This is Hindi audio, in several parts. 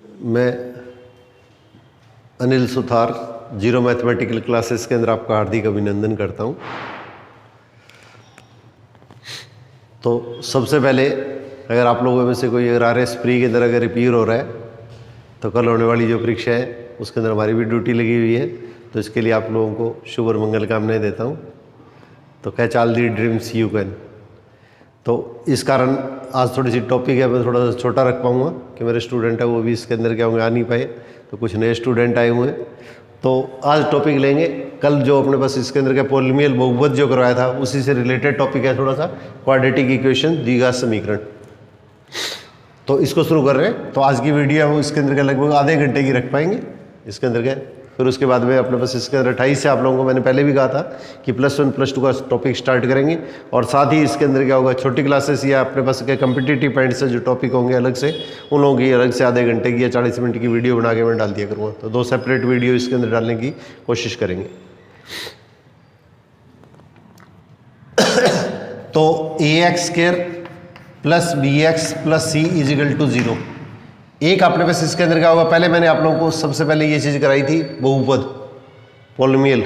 मैं Anil Suthar zero mathematical classes के अंदर आपका हार्दिक अभिनंदन करता हूं। तो सबसे पहले अगर आप लोगों में से कोई अगर RS प्री के अंदर अगर रिपीयर हो रहा है तो कल होने वाली जो परीक्षा है उसके अंदर हमारी भी ड्यूटी लगी हुई है, तो इसके लिए आप लोगों को शुभ और मंगल कामनाएं देता हूं। तो catch all the dreams you can. तो इस कारण आज थोड़ी सी टॉपिक है मैं थोड़ा सा छोटा रख पाऊँगा कि मेरे स्टूडेंट है वो भी इसके अंदर क्या होंगे आ नहीं पाए, तो कुछ नए स्टूडेंट आए हुए हैं। तो आज टॉपिक लेंगे, कल जो अपने पास इसके अंदर का पॉलिनोमियल बहुपद जो करवाया था उसी से रिलेटेड टॉपिक है थोड़ा सा, क्वाड्रेटिक इक्वेशन, द्विघात समीकरण। तो इसको शुरू कर रहे हैं। तो आज की वीडियो है वो इसके अंदर का लगभग आधे घंटे की रख पाएंगे इसके अंदर का। फिर उसके बाद में अपने पास इसके अंदर 28 से आप लोगों को मैंने पहले भी कहा था कि +1 +2 का टॉपिक स्टार्ट करेंगे, और साथ ही इसके अंदर क्या होगा छोटी क्लासेस या अपने पास के कम्पिटिटिव पॉइंट से जो टॉपिक होंगे अलग से, उन लोगों की अलग से आधे घंटे की या 40 मिनट की वीडियो बना के मैं डाल दिया करूँगा। तो 2 सेपरेट वीडियो इसके अंदर डालने की कोशिश करेंगे। तो ax² + bx + c = 0। एक अपने पास इसके अंदर क्या होगा, पहले मैंने आप लोगों को सबसे पहले ये चीज़ कराई थी बहुपद पॉलिनोमियल।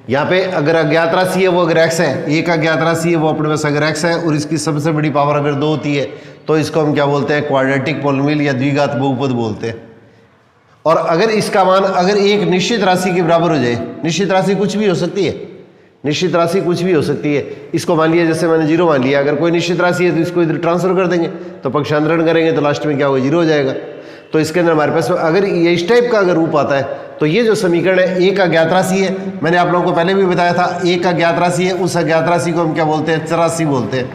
यहाँ पे अगर अज्ञात राशि है वो अगर x है, एक अज्ञात राशि है वो अपने पास अगर x है और इसकी सबसे बड़ी पावर अगर 2 होती है तो इसको हम क्या बोलते हैं, क्वाड्रेटिक पॉलिनोमियल या द्विघात बहुपद बोलते हैं। और अगर इसका मान अगर एक निश्चित राशि के बराबर हो जाए, निश्चित राशि कुछ भी हो सकती है, निश्चित राशि कुछ भी हो सकती है, इसको मान लिया जैसे मैंने 0 मान लिया, अगर कोई निश्चित राशि है तो इसको इधर ट्रांसफर कर देंगे तो पक्षांतरण करेंगे तो लास्ट में क्या होगा, 0 हो जाएगा। तो इसके अंदर हमारे पास अगर ये इस टाइप का अगर रूप आता है तो ये जो समीकरण है एक अज्ञात राशि है, मैंने आप लोगों को पहले भी बताया था एक अज्ञात राशि है, उस अज्ञात राशि को हम क्या बोलते हैं, चरासी बोलते हैं,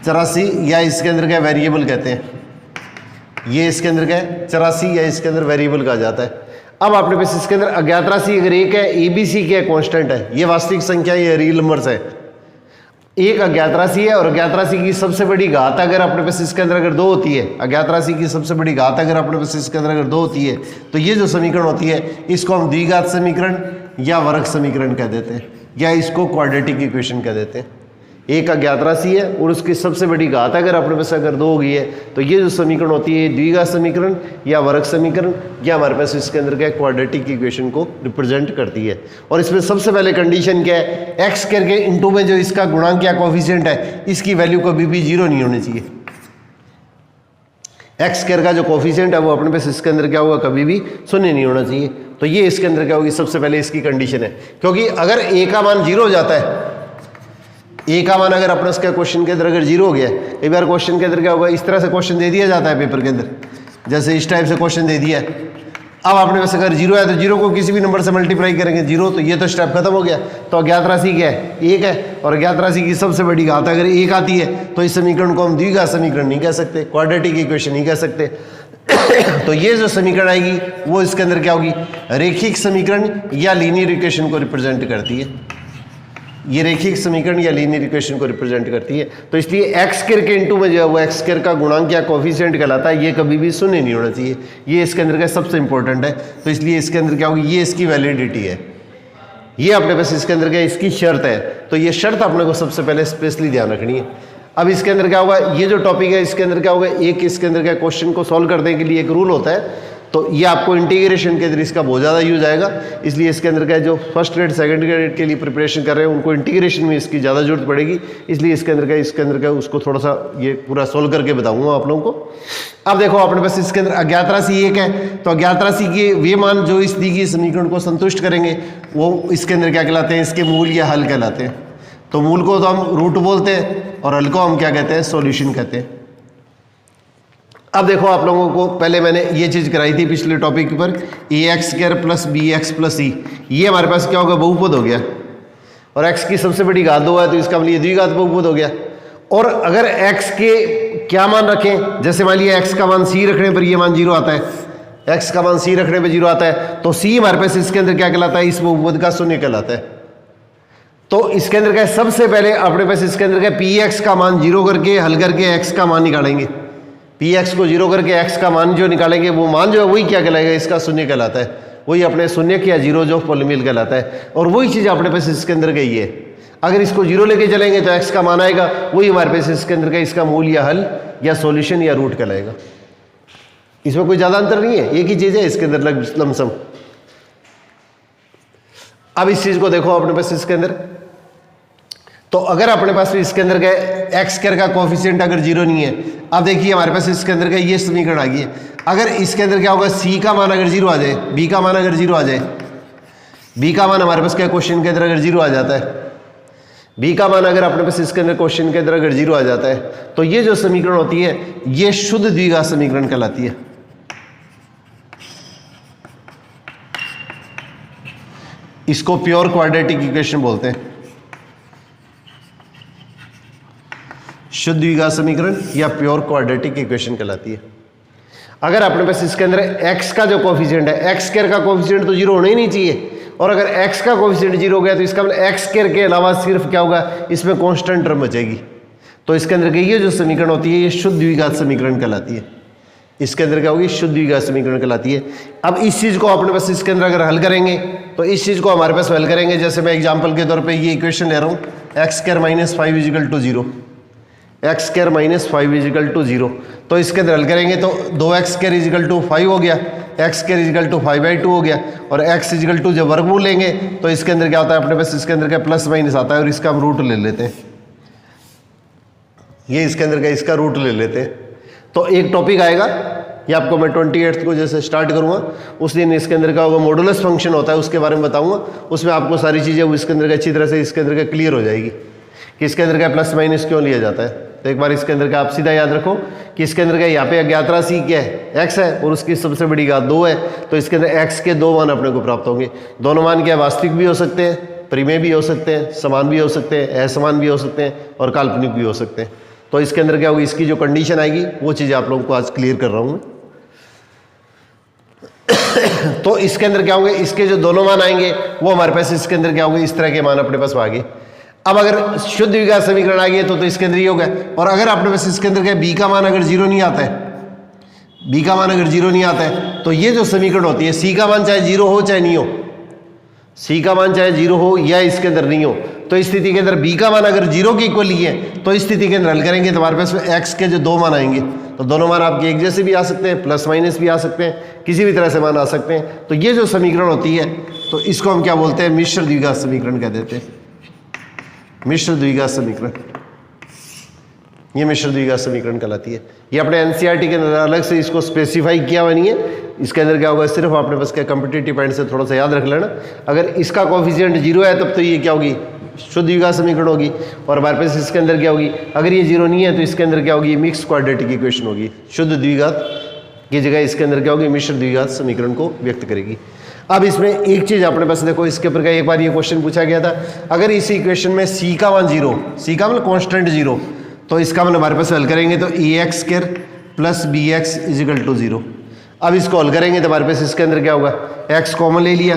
चरासी, या इसके अंदर क्या वेरिएबल कहते हैं, ये इसके अंदर क्या है चरासी, या इसके अंदर वेरिएबल कहा जाता है। अब आपने पास इसके अंदर अज्ञात राशि अगर एक है, ABC क्या है, कांस्टेंट है, ये वास्तविक संख्या ये रियल नंबर्स है, एक अज्ञात राशि है और अज्ञात राशि की सबसे बड़ी घात अगर अपने पास इसके अंदर अगर 2 होती है, अज्ञात राशि की सबसे बड़ी घात अगर अपने पास इसके अंदर अगर 2 होती है तो ये जो समीकरण होती है इसको हम द्विघात समीकरण या वर्ग समीकरण कह देते हैं, या इसको क्वाड्रेटिक इक्वेशन कह देते हैं। एक अज्ञात राशि है और उसकी सबसे बड़ी घात अगर अपने पास अगर 2 हो गई है तो ये जो समीकरण होती है द्विघात समीकरण या वर्ग समीकरण, या हमारे पास इसके अंदर क्या क्वाड्रेटिक इक्वेशन को रिप्रेजेंट करती है। और इसमें सबसे पहले कंडीशन क्या है, x करके इनटू में जो इसका गुणांक या कोफिशिएंट है इसकी वैल्यू कभी भी 0 नहीं होनी चाहिए। x का जो कोफिशिएंट है वो अपने पास इसके अंदर क्या होगा, कभी भी 0 नहीं होना चाहिए। तो ये इसके अंदर क्या होगी, सबसे पहले इसकी कंडीशन है, क्योंकि अगर a का मान 0 हो जाता है, ए का मान अगर अपने उसके क्वेश्चन के अंदर अगर 0 हो गया, कई बार क्वेश्चन के अंदर क्या होगा, इस तरह से क्वेश्चन दे दिया जाता है पेपर के अंदर, जैसे इस टाइप से क्वेश्चन दे दिया है। अब आपने वैसे अगर 0 है तो 0 को किसी भी नंबर से मल्टीप्लाई करेंगे 0, तो ये तो स्टेप खत्म हो गया। तो अज्ञात राशि क्या है, 1 है, और अज्ञात राशि की सबसे बड़ी घात अगर 1 आती है तो इस समीकरण को हम द्विघात समीकरण नहीं कह सकते, क्वाड्रेटिक इक्वेशन नहीं कह सकते। तो ये जो समीकरण आएगी वो इसके अंदर क्या होगी, रेखिक समीकरण या लीनियर इक्वेशन को रिप्रेजेंट करती है। ये रेखिक समीकरण या लीनियर इक्वेशन को रिप्रेजेंट करती है। तो इसलिए x² के इनटू में जो है वो x² का गुणांक या कोफिशिएंट कहलाता है, ये कभी भी 0 नहीं होना चाहिए, ये इसके अंदर का सबसे इंपॉर्टेंट है। तो इसलिए इसके अंदर क्या होगी, ये इसकी वैलिडिटी है, ये अपने पास इसके अंदर क्या इसकी शर्त है। तो ये शर्त अपने को सबसे पहले स्पेशली ध्यान रखनी है। अब इसके अंदर क्या होगा, ये जो टॉपिक है इसके अंदर क्या होगा, एक इसके अंदर क्या क्वेश्चन को सॉल्व करने के लिए एक रूल होता है, तो ये आपको इंटीग्रेशन के अंदर इसका बहुत ज़्यादा यूज आएगा। इसलिए इसके अंदर का जो फर्स्ट ग्रेड सेकंड ग्रेड के लिए प्रिपरेशन कर रहे हैं उनको इंटीग्रेशन में इसकी ज़्यादा जरूरत पड़ेगी, इसलिए इसके अंदर का उसको थोड़ा सा ये पूरा सोल्व करके बताऊंगा आप लोगों को। अब देखो अपने पास इसके अंदर अज्ञात राशि 1 है, तो अज्ञात राशि के वे मान जो इस दी गई समीकरण को संतुष्ट करेंगे वो इसके अंदर क्या कहलाते हैं, इसके मूल या हल कहलाते हैं। तो मूल को तो हम रूट बोलते हैं और हल को हम क्या कहते हैं, सॉल्यूशन कहते हैं। अब देखो आप लोगों को पहले मैंने ये चीज़ कराई थी पिछले टॉपिक पर, ax² + bx + c, ये हमारे पास क्या होगा, बहुपद हो गया, और x की सबसे बड़ी घात 2 है तो इसका मतलब द्विघात बहुपद हो गया। और अगर x के क्या मान रखें, जैसे मान लिया x का मान c रखने पर ये मान 0 आता है, x का मान c रखने पर 0 आता है, तो c हमारे पास इसके अंदर क्या कहलाता है, इस बहुपद का 0 कहलाता है। तो इसके अंदर क्या सबसे पहले अपने पास इसके अंदर क्या px का मान 0 करके हल करके x का मान निकालेंगे, px को 0 करके x का मान जो निकालेंगे वो मान जो है वही क्या कहलाएगा, इसका 0 कहलाता है, वही अपने 0 या 0 जो पॉलिनोमियल कहलाता है। और वही चीज़ अपने पास इसके अंदर गई है, अगर इसको 0 लेके चलेंगे तो x का मान आएगा, वही हमारे पास इसके अंदर का इसका मूल या हल या सॉल्यूशन या रूट कहलाएगा। इसमें कोई ज्यादा अंतर नहीं है, एक ही चीज है इसके अंदर लमसम। अब इस चीज को देखो अपने पास इसके अंदर, तो अगर अपने पास इसके अंदर का एक्स स्क्वायर का कोफिशिएंट अगर जीरो नहीं है, अब देखिए हमारे पास इसके अंदर का ये समीकरण आ गई है। अगर इसके अंदर क्या होगा, सी का मान अगर जीरो आ जाए, बी का मान अगर जीरो आ जाए, बी का मान हमारे पास क्या क्वेश्चन के अंदर अगर जीरो आ जाता है, बी का मान अगर अपने पास इसके अंदर क्वेश्चन के अंदर अगर जीरो आ जाता है, तो ये जो समीकरण होती है ये शुद्ध द्विघात समीकरण कहलाती है। इसको प्योर क्वाड्रेटिक इक्वेशन बोलते हैं, शुद्ध द्विघात समीकरण या प्योर क्वाड्रेटिक इक्वेशन कहलाती है। अगर अपने पास इसके अंदर x का जो कोफिशिएंट है, एक्स स्क्वायर का कोफिशिएंट तो जीरो होना ही नहीं चाहिए, और अगर x का कोफिशिएंट जीरो हो गया तो इसका मतलब एक्स स्क्वायर के अलावा सिर्फ क्या होगा, इसमें कांस्टेंट टर्म बचेगी। तो इसके अंदर ये जो समीकरण होती है ये शुद्ध द्विघात समीकरण कहलाती है। इसके अंदर क्या होगी, शुद्ध द्विघात समीकरण कहलाती है। अब इस चीज को अपने पास इसके अंदर अगर हल करेंगे तो इस चीज को हमारे पास हल करेंगे, जैसे मैं एग्जाम्पल के तौर पर ये इक्वेशन ले रहा हूँ, X square minus 5 is equal to 0, X square minus 5 is equal to 0। तो इसके अंदर हल करेंगे तो 2x स्क्वायर इजिकल टू 5 हो गया, एक्स स्क्वायर इजिकल टू 5/2 हो गया, और x इजिकल टू जब वर्गमूल लेंगे तो इसके अंदर क्या होता है, अपने पास इसके अंदर क्या प्लस माइनस आता है, और इसका हम रूट ले लेते हैं, ये इसके अंदर का इसका रूट ले लेते हैं। तो एक टॉपिक आएगा, ये आपको मैं 28 को जैसे स्टार्ट करूँगा उस दिन इसके अंदर का होगा मॉडुलस फंक्शन होता है, उसके बारे में बताऊँगा, उसमें आपको सारी चीज़ें इसके अंदर का अच्छी तरह से इसके अंदर का क्लियर हो जाएगी कि इसके अंदर का प्लस माइनस क्यों लिया जाता है। तो एक बार इसके अंदर का आप सीधा याद रखो कि इसके अंदर का यहाँ पे अज्ञात राशि क्या है, x है, और उसकी सबसे बड़ी घात 2 है, तो इसके अंदर x के 2 मान अपने को प्राप्त होंगे। दोनों मान क्या वास्तविक भी हो सकते हैं, परिमेय भी हो सकते हैं, समान भी हो सकते हैं, असमान भी हो सकते हैं, और काल्पनिक भी हो सकते हैं। तो इसके अंदर क्या होगी, इसकी जो कंडीशन आएगी वो चीज़ आप लोगों को आज क्लियर कर रहा हूँ मैं। तो इसके अंदर क्या होंगे, इसके जो दोनों मान आएंगे वो हमारे पास इसके अंदर क्या होंगे, इस तरह के मान अपने पास आ गए। अब अगर शुद्ध द्विघात समीकरण आ गया तो इसके अंदर ये होगा, और अगर अपने पास इसके अंदर क्या बी का मान अगर जीरो नहीं आता है, बी का मान अगर जीरो नहीं आता है, तो ये जो समीकरण होती है, सी का मान चाहे जीरो हो चाहे नहीं हो, सी का मान चाहे जीरो हो या इसके अंदर नहीं हो, तो इस स्थिति के अंदर बी का मान अगर जीरो के इक्वल ही है, तो इस स्थिति के अंदर हल करेंगे तो हमारे पास एक्स के जो 2 मान आएंगे, तो दोनों मान आपके एक जैसे भी आ सकते हैं, प्लस माइनस भी आ सकते हैं, किसी भी तरह से मान आ सकते हैं। तो ये जो समीकरण होती है तो इसको हम क्या बोलते हैं, मिश्र द्विघात समीकरण कह देते हैं, मिश्र द्विघात समीकरण, ये मिश्र द्विघात समीकरण कहलाती है। ये अपने एनसीईआरटी के अंदर अलग से इसको स्पेसिफाई किया हुआ नहीं है, इसके अंदर क्या होगा, सिर्फ आपने बस क्या कॉम्पिटिटिव पॉइंट से थोड़ा सा याद रख लेना, अगर इसका कोफिशिएंट जीरो है तब तो ये क्या होगी, शुद्ध द्विघात समीकरण होगी, और हमारे पास इसके अंदर क्या होगी, अगर ये जीरो नहीं है तो इसके अंदर क्या होगी, मिक्स क्वाड्रेटिक इक्वेशन होगी, शुद्ध द्विघात की जगह इसके अंदर क्या होगी, मिश्र द्विघात समीकरण को व्यक्त करेगी। अब इसमें एक चीज अपने पास देखो, इसके ऊपर का एक बार ये क्वेश्चन पूछा गया था, अगर इस इक्वेशन में सी का मान जीरो, सी का मतलब कांस्टेंट जीरो, तो इसका मतलब हमारे पास हल करेंगे तो a x square plus b x is equal to 0। अब इसको हल करेंगे तो हमारे पास इसके अंदर क्या होगा, x कॉमन ले लिया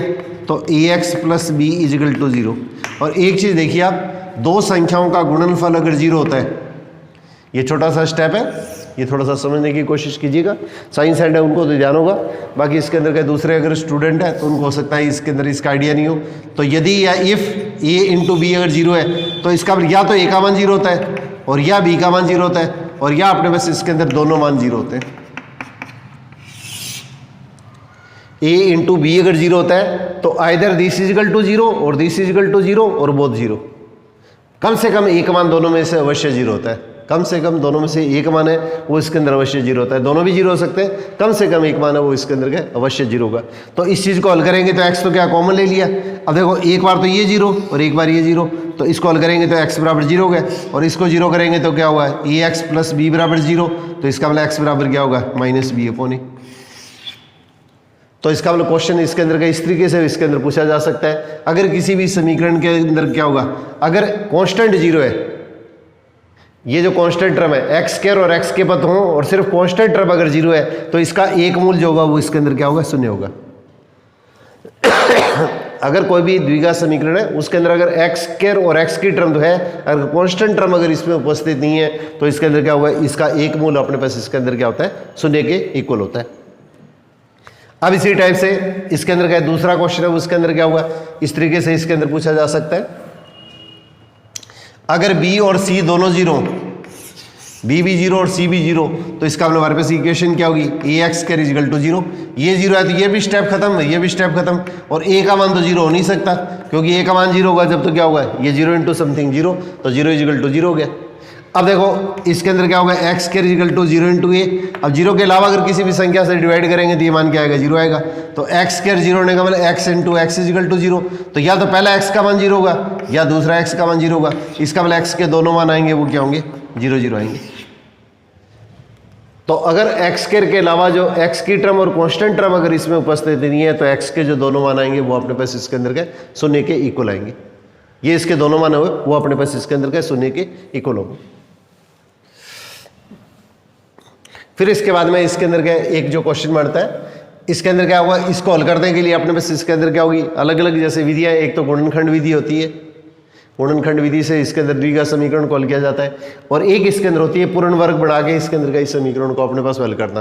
तो a x plus b equal to 0। और एक चीज देखिए आप, दो संख्याओं का गुणनफल अगर जीरो होता है, ये छोटा सा स्टेप है, ये थोड़ा सा समझने की कोशिश कीजिएगा, साइंस एंड है उनको तो ध्यान होगा, बाकी इसके अंदर के दूसरे अगर स्टूडेंट है तो उनको हो सकता है इसके अंदर इसका आइडिया नहीं हो। तो यदि या इफ ए इंटू बी अगर जीरो है तो इसका या तो ए का मान जीरो होता है और या बी का मान जीरो होता है, और या अपने पास इसके अंदर दोनों मान जीरो होते हैं। ए इंटू बी अगर जीरो होता है तो आइदर दिस इजिकल टू 0 और दिस इजिकल टू 0 और बोथ 0। कम से कम एक मान दोनों में से अवश्य जीरो होता है, कम से कम दोनों में से एक मान है वो इसके अंदर अवश्य जीरो होता है, दोनों भी जीरो हो सकते हैं, कम से कम एक मान है वो इसके अंदर क्या अवश्य जीरो होगा। तो इस चीज़ को हल करेंगे तो एक्स तो क्या कॉमन ले लिया, अब देखो एक बार तो ये जीरो और एक बार ये जीरो, तो इसको हल करेंगे तो एक्स बराबर जीरो हो गया, और इसको जीरो करेंगे तो क्या होगा, ए एक्स प्लस बी बराबर 0, तो इसका मतलब एक्स बराबर क्या होगा, माइनस बी अपॉन ए। तो इसका मतलब क्वेश्चन इसके अंदर का इस तरीके से इसके अंदर पूछा जा सकता है, अगर किसी भी समीकरण के अंदर क्या होगा, अगर कांस्टेंट जीरो है, ये जो कांस्टेंट टर्म है एक्स स्क्वायर और एक्स के पद हों और सिर्फ कांस्टेंट टर्म अगर जीरो है तो इसका एक मूल जो होगा वो इसके अंदर क्या होगा, शून्य होगा। अगर कोई भी द्विघात समीकरण है उसके अंदर अगर एक्स स्क्वायर और एक्स की टर्म तो है, अगर कांस्टेंट टर्म अगर इसमें उपस्थित नहीं है तो इसके अंदर क्या होगा, इसका एक मूल अपने पास इसके अंदर क्या होता है, शून्य के इक्वल होता है। अब इसी टाइप से इसके अंदर क्या दूसरा क्वेश्चन है उसके अंदर क्या होगा, इस तरीके से इसके अंदर पूछा जा सकता है, अगर b और c दोनों जीरो, बी भी जीरो और सी भी जीरो, तो इसका मतलब हमारे पास इक्वेशन क्या होगी, a x square equal to zero. ये जीरो है तो ये भी स्टेप खत्म, ये भी स्टेप खत्म, और ए का मान तो जीरो हो नहीं सकता क्योंकि ए का मान जीरो होगा जब तो क्या होगा, ये जीरो इंटू समथिंग जीरो, तो जीरो इजिकल टू जीरो हो गया। अब देखो इसके अंदर क्या होगा, x square equal to zero into a. अब जीरो के अलावा अगर किसी भी संख्या से डिवाइड करेंगे तो ये मान क्या आएगा, जीरो आएगा। तो एक्स स्क्वायर जीरो होने का मतलब X into X is equal to zero, तो या तो पहला एक्स का मान जीरो होगा या दूसरा एक्स का मान जीरो होगा। इसका मतलब एक्स के दोनों मान आएंगे वो क्या होंगे, जीरो जीरो आएंगे। तो अगर एक्स स्क्वायर के अलावा जो एक्स की टर्म और कांस्टेंट टर्म अगर इसमें उपस्थित नहीं है तो एक्स के जो दोनों मान आएंगे वो अपने पास इसके अंदर के शून्य के इक्वल आएंगे। ये इसके दोनों मान हुए वो अपने पास इसके अंदर के शून्य के इक्वल होंगे। फिर इसके बाद में इसके अंदर क्या एक जो क्वेश्चन बनता है, इसके अंदर क्या होगा, इसको हल करने के लिए अपने पास इसके अंदर क्या होगी, अलग अलग जैसे विधियां, एक तो गुणनखंड विधि होती है, गुणनखंड विधि से इसके अंदर द्विघात समीकरण को हल किया जाता है, और एक इसके अंदर होती है पूर्ण वर्ग बढ़ा के इसके अंदर का इस समीकरण को अपने पास हल करना,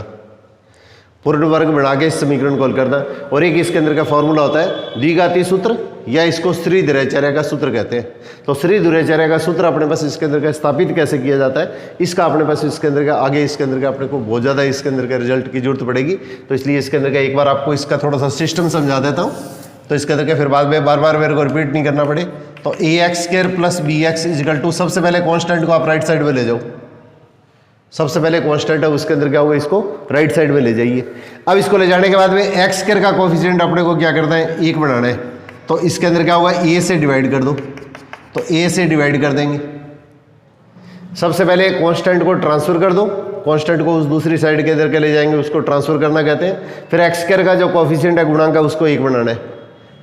पूर्ण वर्ग बढ़ा के इस समीकरण को हल करना। और एक इसके अंदर का फॉर्मूला होता है द्विघाती सूत्र, या इसको श्री द्विराचार्य का सूत्र कहते हैं। तो श्री द्विराचार्य का सूत्र अपने पास इसके अंदर का स्थापित कैसे किया जाता है, इसका अपने पास इसके अंदर का आगे इसके अंदर का अपने को बहुत ज़्यादा इसके अंदर का रिजल्ट की जरूरत पड़ेगी, तो इसलिए इसके अंदर का एक बार आपको इसका थोड़ा सा सिस्टम समझा देता हूँ, तो इसके अंदर का फिर बाद में बार बार मेरे को रिपीट नहीं करना पड़े। तो a x square plus b x is equal to, सबसे पहले कॉन्स्टेंट को आप राइट साइड में ले जाओ, सबसे पहले कांस्टेंट है उसके अंदर क्या होगा, इसको राइट साइड में ले जाइए। अब इसको ले जाने के बाद में एक्स स्क्वायर का कोफिशिएंट अपने को क्या करना है, एक बनाना है, तो इसके अंदर क्या होगा, ए से डिवाइड कर दो, तो ए से डिवाइड कर देंगे। सबसे पहले कांस्टेंट को ट्रांसफर कर दो, कांस्टेंट को उस दूसरी साइड के अंदर के ले जाएंगे, उसको ट्रांसफर करना कहते हैं। फिर एक्स स्क्वायर का जो कोफिशिएंट है गुणांक है उसको एक बनाना है,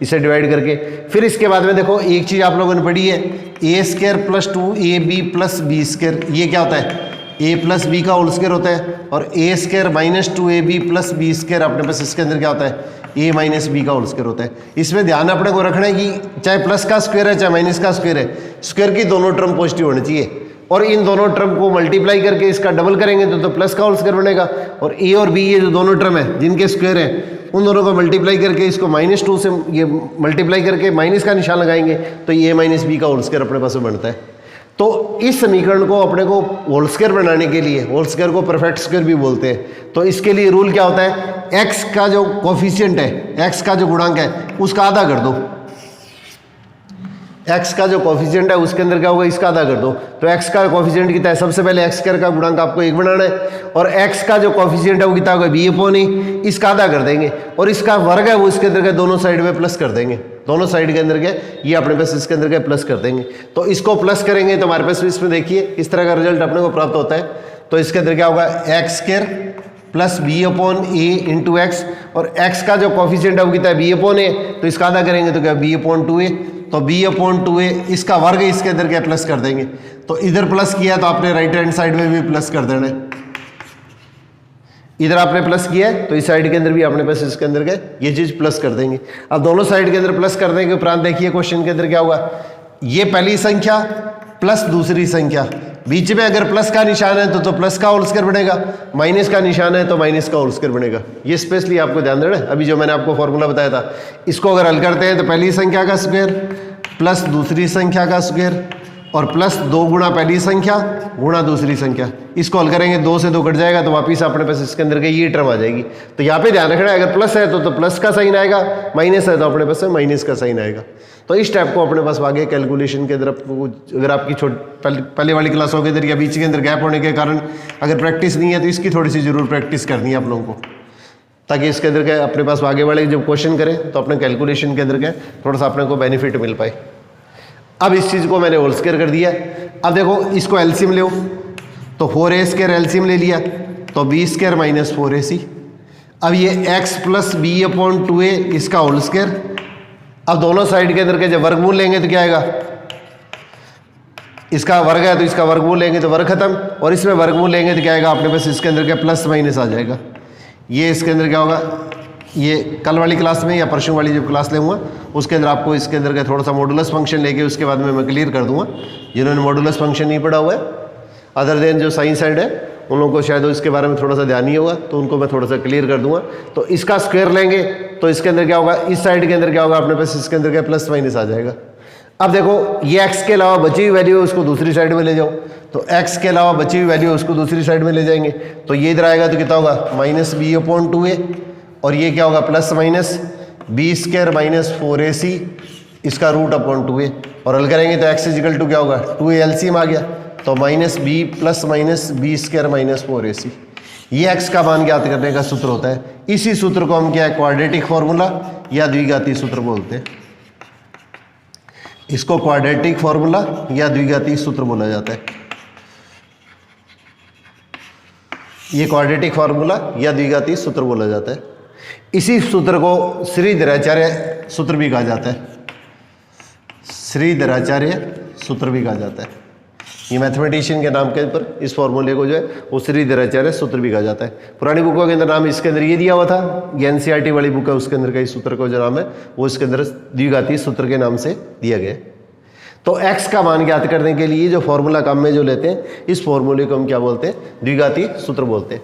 इसे डिवाइड करके। फिर इसके बाद में देखो एक चीज आप लोगों ने पढ़ी है, a square plus two a b plus b square, ये क्या होता है, ए प्लस बी का होल स्क्वायर होता है, और a square minus two a b plus b square अपने पास इसके अंदर क्या होता है, ए माइनस बी का होल स्क्वायर होता है। इसमें ध्यान अपने को रखना है कि चाहे प्लस का स्क्वायर है चाहे माइनस का स्क्वायर है, स्क्वायर की दोनों टर्म पॉजिटिव होनी चाहिए, और इन दोनों टर्म को मल्टीप्लाई करके इसका डबल करेंगे तो प्लस का होल स्क्वायर बनेगा, और ए और बी ये जो दोनों टर्म है जिनके स्क्वायर है उन दोनों को मल्टीप्लाई करके इसको -2 से ये मल्टीप्लाई करके माइनस का निशान लगाएंगे तो ए माइनस बी का होल स्क्वायर अपने पास में बनता है। तो इस समीकरण को अपने को होल स्क्वायर बनाने के लिए, होल स्क्वायर को परफेक्ट स्क्वायर भी बोलते हैं, तो इसके लिए रूल क्या होता है, एक्स का जो कोफिशिएंट है, एक्स का जो गुणांक है उसका आधा कर दो, एक्स का जो कोफिशिएंट है उसके अंदर क्या होगा, इसका आधा कर दो। तो एक्स का कोफिशिएंट कितना है, सबसे पहले एक्स स्क्वायर का गुणांक आपको एक बनाना है, और एक्स का जो कोफिशिएंट है वो कितना होगा, बी अपॉन ए, इसका आधा कर देंगे, और इसका वर्ग है वो इसके अंदर के दोनों साइड में प्लस कर देंगे, दोनों साइड के अंदर के ये अपने पास इसके अंदर के प्लस कर देंगे। तो इसको प्लस करेंगे तो हमारे पास इसमें देखिए इस तरह का रिजल्ट अपने को प्राप्त होता है। तो इसके अंदर क्या होगा, x square plus b upon a into x, और एक्स का जो कोफिशिएंट है वो कितना है, बी अपॉन ए, तो इसका आधा करेंगे तो क्या, बी अपॉन 2a, तो b अपॉन 2a, इसका वर्ग इसके अंदर क्या प्लस कर देंगे। तो इधर प्लस किया तो आपने राइट हैंड साइड में भी प्लस कर देना है, इधर आपने प्लस किया है तो इस साइड के अंदर भी अपने पास इसके अंदर क्या ये चीज प्लस कर देंगे। अब दोनों साइड के अंदर प्लस कर देंगे उपरांत देखिए क्वेश्चन के अंदर क्या होगा, ये पहली संख्या प्लस दूसरी संख्या, बीच में अगर प्लस का निशान है तो प्लस का होल स्क्वायर बनेगा, माइनस का निशान है तो माइनस का होल स्क्वायर बनेगा। ये स्पेशली आपको ध्यान देना है, अभी जो मैंने आपको फॉर्मूला बताया था, इसको अगर हल करते हैं तो पहली संख्या का स्क्वायर प्लस दूसरी संख्या का स्क्वायर और प्लस 2 गुणा पहली संख्या गुणा दूसरी संख्या, इसको हल करेंगे 2 से 2 कट जाएगा तो वापिस अपने पास इसके अंदर के ये टर्म आ जाएगी। तो यहाँ पे ध्यान रखना है, अगर प्लस है तो प्लस का साइन आएगा, माइनस है तो अपने पास माइनस का साइन आएगा। तो इस टाइप को अपने पास आगे कैलकुलेशन के अंदर अगर आपकी पहले वाली क्लासों के अंदर या बीच के अंदर गैप होने के कारण अगर प्रैक्टिस नहीं है तो इसकी थोड़ी सी जरूर प्रैक्टिस करनी है आप लोगों को, ताकि इसके अंदर क्या अपने पास आगे वाले जब क्वेश्चन करें तो अपने कैलकुलेशन के अंदर क्या थोड़ा सा अपने को बेनिफिट मिल पाए। अब इस चीज़ को मैंने होल स्क्वायर कर दिया। अब देखो इसको एलसीएम ले, तो 4a स्क्वायर एलसीएम ले लिया तो b स्क्वायर माइनस 4ac। अब ये x plus b upon 2a इसका होल स्क्वायर। अब दोनों साइड के अंदर के जब वर्गमूल लेंगे तो क्या आएगा, इसका वर्ग है तो इसका वर्गमूल लेंगे तो वर्ग खत्म, और इसमें वर्गमूल लेंगे तो क्या आएगा अपने पास इसके अंदर क्या प्लस माइनस आ जाएगा। ये इसके अंदर क्या होगा, ये कल वाली क्लास में या परसों वाली जब क्लास लूँगा उसके अंदर आपको इसके अंदर का थोड़ा सा मॉडुलस फंक्शन लेके उसके बाद में मैं क्लियर कर दूंगा। जिन्होंने मॉडुलस फंक्शन नहीं पढ़ा हुआ है अदर देन जो साइंस साइड है उन लोगों को शायद इसके बारे में थोड़ा सा ध्यान नहीं होगा, तो उनको मैं थोड़ा सा क्लियर कर दूंगा। तो इसका स्क्वायर लेंगे तो इसके अंदर क्या होगा, इस साइड के अंदर क्या होगा अपने पास इसके अंदर क्या प्लस माइनस आ जाएगा। अब देखो ये x के अलावा बची हुई वैल्यू है उसको दूसरी साइड में ले जाओ, तो x के अलावा बची हुई वैल्यू है उसको दूसरी साइड में ले जाएंगे, तो ये इधर आएगा तो कितना होगा -b/2a, और ये क्या होगा प्लस माइनस b² - 4ac इसका √/2a, और हल करेंगे तो x = क्या होगा 2a एलसीएम आ गया, तो -b + -b² - 4ac। ये x का मान ज्ञात करने का सूत्र होता है। इसी सूत्र को हम क्या है क्वाड्रेटिक फॉर्मूला या द्विघाती सूत्र बोलते हैं। इसको क्वाड्रेटिक फॉर्मूला या द्विघाती सूत्र बोला जाता है। ये क्वाड्रेटिक फॉर्मूला या द्विघाती सूत्र बोला जाता है। इसी सूत्र को श्रीधराचार्य सूत्र भी कहा जाता है। श्रीधराचार्य सूत्र भी कहा जाता है। ये मैथमेटिशियन के नाम के ऊपर इस फॉर्मूले को जो है वो श्रीधराचार्य सूत्र भी कहा जाता है। पुरानी बुकों के अंदर नाम इसके अंदर ये दिया हुआ था, ये एनसीईआरटी वाली बुक है उसके अंदर का इस सूत्र का जो नाम है वो इसके अंदर द्विघाती सूत्र के नाम से दिया गया है। तो x का मान ज्ञात करने के लिए जो फॉर्मूला काम में जो लेते हैं इस फॉर्मूले को हम क्या बोलते हैं द्विघाती सूत्र बोलते हैं।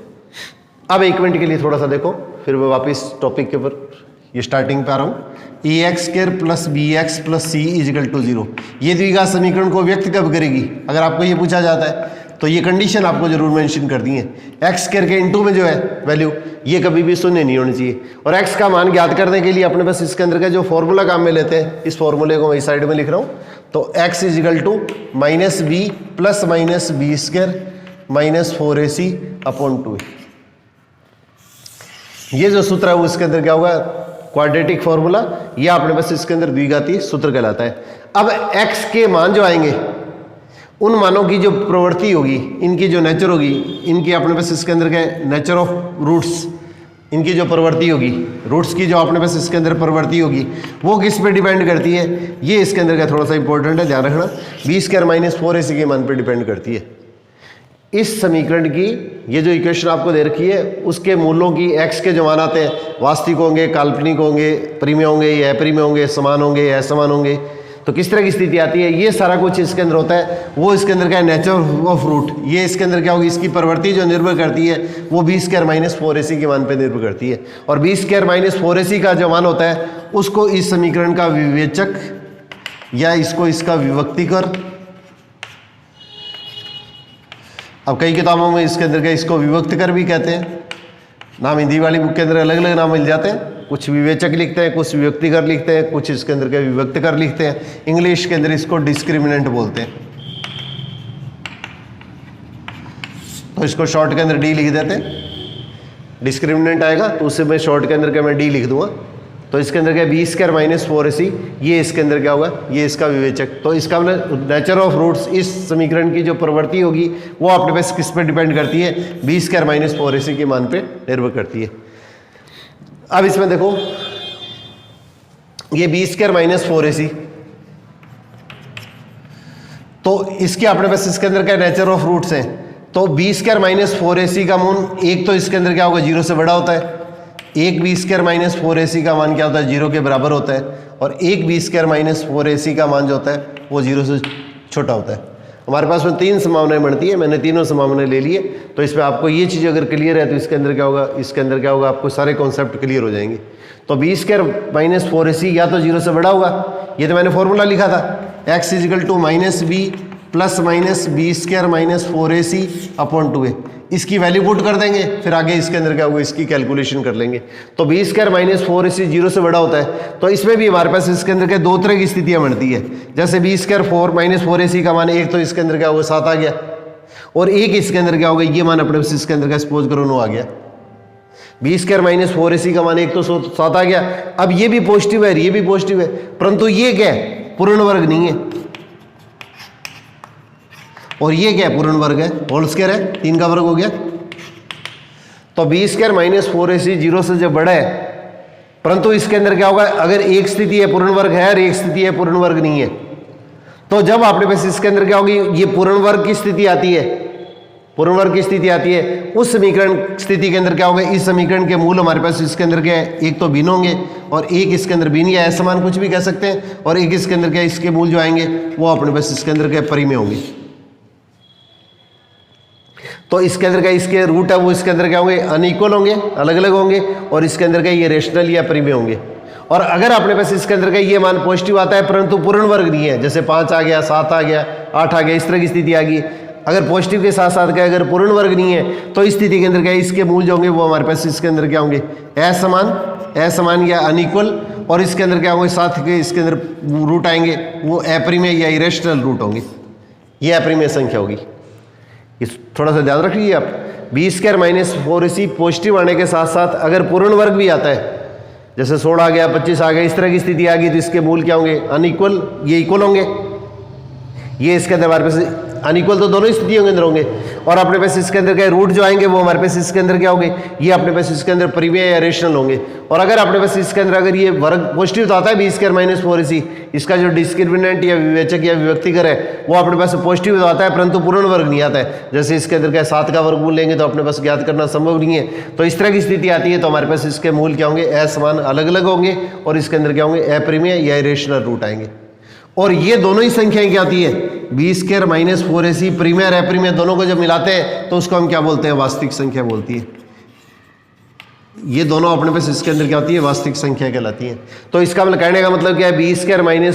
अब 1 मिनट के लिए थोड़ा सा देखो, फिर मैं वापस टॉपिक के ऊपर ये स्टार्टिंग पे आ रहा हूँ। ax² + bx + c = 0 ये द्विघात समीकरण को व्यक्त कब करेगी, अगर आपको ये पूछा जाता है तो ये कंडीशन आपको जरूर मेंशन कर दी है। x² के इनटू में जो है वैल्यू ये कभी भी शून्य नहीं होनी चाहिए, और x का मान ज्ञात करने के लिए अपने पास इसके अंदर का जो फॉर्मूला काम में लेते हैं इस फॉर्मूले को मैं साइड में लिख रहा हूँ। तो x = -b + -b² - 4ac/2a। ये जो सूत्र है वो इसके अंदर क्या होगा क्वाड्रेटिक फॉर्मूला या अपने पास इसके अंदर द्विघाती सूत्र कहलाता है। अब x के मान जो आएंगे उन मानों की जो प्रवृत्ति होगी, इनकी जो नेचर होगी, इनकी अपने पास इसके अंदर के नेचर ऑफ रूट्स, इनकी जो प्रवृत्ति होगी, रूट्स की जो अपने पास इसके अंदर प्रवृत्ति होगी वो किस पे डिपेंड करती है, ये इसके अंदर का थोड़ा सा इंपॉर्टेंट है, ध्यान रखना। b² - 4ac के मान पे डिपेंड करती है। इस समीकरण की ये जो इक्वेशन आपको दे रखी है उसके मूलों की x के जो मान आते हैं वास्तविक होंगे, काल्पनिक होंगे, परिमेय होंगे या अपरिमेय होंगे, समान होंगे या असमान होंगे, तो किस तरह की स्थिति आती है ये सारा कुछ इसके अंदर होता है। वो इसके अंदर क्या है नेचर ऑफ रूट, ये इसके अंदर क्या होगी इसकी प्रवृत्ति जो निर्भर करती है वो b² - 4ac के मान पे निर्भर करती है, और b² - 4ac का जो मान होता है उसको इस समीकरण का विवेचक या इसको इसका विभक्तिकर, अब कई किताबों में इसके अंदर के इसको विभक्त कर भी कहते हैं, नाम हिंदी वाली बुक के अंदर अलग अलग नाम मिल जाते हैं, कुछ विवेचक लिखते हैं, कुछ विभक्ति कर लिखते हैं, कुछ इसके अंदर के विभक्त कर लिखते हैं। इंग्लिश के अंदर इसको डिस्क्रिमिनेंट बोलते हैं, तो इसको शॉर्ट के अंदर डी लिख देते हैं। डिस्क्रिमिनेंट आएगा तो उससे मैं शॉर्ट के अंदर क्या मैं डी लिख दूंगा, तो इसके अंदर क्या b² - 4ac ये इसके अंदर क्या होगा ये इसका विवेचक। तो इसका मतलब नेचर ऑफ रूट्स इस समीकरण की जो प्रवृत्ति होगी वो अपने पास किस पे डिपेंड करती है b² - 4ac के मान पे निर्भर करती है। अब इसमें देखो ये b² - 4ac, तो इसके अपने पास इसके अंदर क्या नेचर ऑफ रूट्स हैं, तो b² - 4ac का मान एक तो इसके अंदर क्या होगा 0 से बड़ा होता है, एक b² - 4ac का मान क्या होता है 0 के बराबर होता है, और एक b² - 4ac का मान जो होता है वो 0 से छोटा होता है। हमारे पास में 3 संभावनाएं बनती है, मैंने तीनों संभावनाएं ले लिए, तो इसमें आपको ये चीज़ अगर क्लियर है तो इसके अंदर क्या होगा, इसके अंदर क्या होगा आपको सारे कॉन्सेप्ट क्लियर हो जाएंगे। तो b² - 4ac या तो 0 से बड़ा होगा, ये तो मैंने फॉर्मूला लिखा था, x = -b + b² - 4ac/2a, इसकी वैल्यू पुट कर देंगे, फिर आगे इसके अंदर क्या होगा इसकी कैलकुलेशन कर लेंगे। तो b² - 4ac 0 से बड़ा होता है, तो इसमें भी हमारे पास इसके अंदर के 2 तरह की स्थितियां बनती है। जैसे b² - 4ac का मान एक तो इसके अंदर क्या होगा 7 आ गया, और एक इसके अंदर क्या होगा ये मान अपने पास इसके अंदर का सपोज करो 9 आ गया। b² - 4ac का मान एक तो 7 आ गया। अब ये भी पॉजिटिव है ये भी पॉजिटिव है, परंतु ये क्या है पूर्ण वर्ग नहीं है, और ये क्या है पूर्ण वर्ग है, होल स्क्वायर है, 3 का वर्ग हो गया। तो b² - 4ac 0 से जब बड़ा है, परंतु इसके अंदर क्या होगा अगर एक स्थिति है पूर्ण वर्ग है और एक स्थिति है पूर्ण वर्ग नहीं है, तो जब आपके पास इसके अंदर क्या होगी ये पूर्ण वर्ग की स्थिति आती है, पूर्ण वर्ग की स्थिति आती है, उस समीकरण स्थिति के अंदर क्या होगा इस समीकरण के मूल हमारे पास इसके अंदर क्या है एक तो भिन्न होंगे और एक इसके अंदर भिन्न या असमान कुछ भी कह सकते हैं, और एक इसके अंदर क्या इसके मूल जो आएंगे वो अपने पास इसके अंदर क्या परिमेय होंगे। तो इसके अंदर का इसके रूट है वो इसके अंदर क्या होंगे अनइक्वल होंगे, अलग अलग होंगे, और इसके अंदर का ये रेशनल या परिमेय होंगे। और अगर अपने पास इसके अंदर का ये मान पॉजिटिव आता है परंतु पूर्ण वर्ग नहीं है, जैसे 5 आ गया, 7 आ गया, 8 आ गया, इस तरह की स्थिति आ गई, अगर पॉजिटिव के साथ साथ क्या अगर पूर्ण वर्ग नहीं है तो इस स्थिति के अंदर क्या इसके मूल जो होंगे वो हमारे पास इसके अंदर क्या होंगे असमान या अनइक्वल, और इसके अंदर क्या होंगे साथ के इसके अंदर रूट आएंगे वो अपरिमेय या इरेशनल रूट होंगे, ये अपरिमेय संख्या होगी। इस थोड़ा सा ध्यान रखिए आप, b² - 4ac पॉजिटिव आने के साथ साथ अगर पूर्ण वर्ग भी आता है, जैसे 16 आ गया, 25 आ गया, इस तरह की स्थिति आ गई तो इसके मूल क्या होंगे अनइक्वल, ये इक्वल होंगे, ये इसके अंदर हमारे पास अनइक्वल तो दोनों स्थितियों के अंदर होंगे, और अपने पास इसके अंदर क्या रूट जो आएंगे वो हमारे पास इसके अंदर क्या होंगे, ये अपने पास इसके अंदर परिमेय या रेशनल होंगे। और अगर अपने पास इसके अंदर अगर ये वर्ग पॉजिटिव तो आता है b² - 4ac, इसका जो डिस्क्रिमिनेंट या विवेचक या विभक्तिकर है वो अपने पास पॉजिटिव तो आता है परंतु पूर्ण वर्ग नहीं आता है, जैसे इसके अंदर क्या 7 का वर्गमूल लेंगे तो अपने पास ज्ञात करना संभव नहीं है, तो इस तरह की स्थिति आती है तो हमारे पास इसके मूल क्या होंगे असमान अलग अलग होंगे, और इसके अंदर क्या होंगे अपरिमेय या इरेशनल रूट आएंगे। और ये दोनों ही संख्याएं क्या आती है b² - 4ac परिमेय और अपरिमेय दोनों को जब मिलाते हैं तो उसको हम क्या बोलते हैं वास्तविक संख्या बोलती है। ये दोनों अपने पास इसके अंदर क्या होती है वास्तविक संख्या कहलाती है। तो इसका मतलब कहने का मतलब क्या है b² -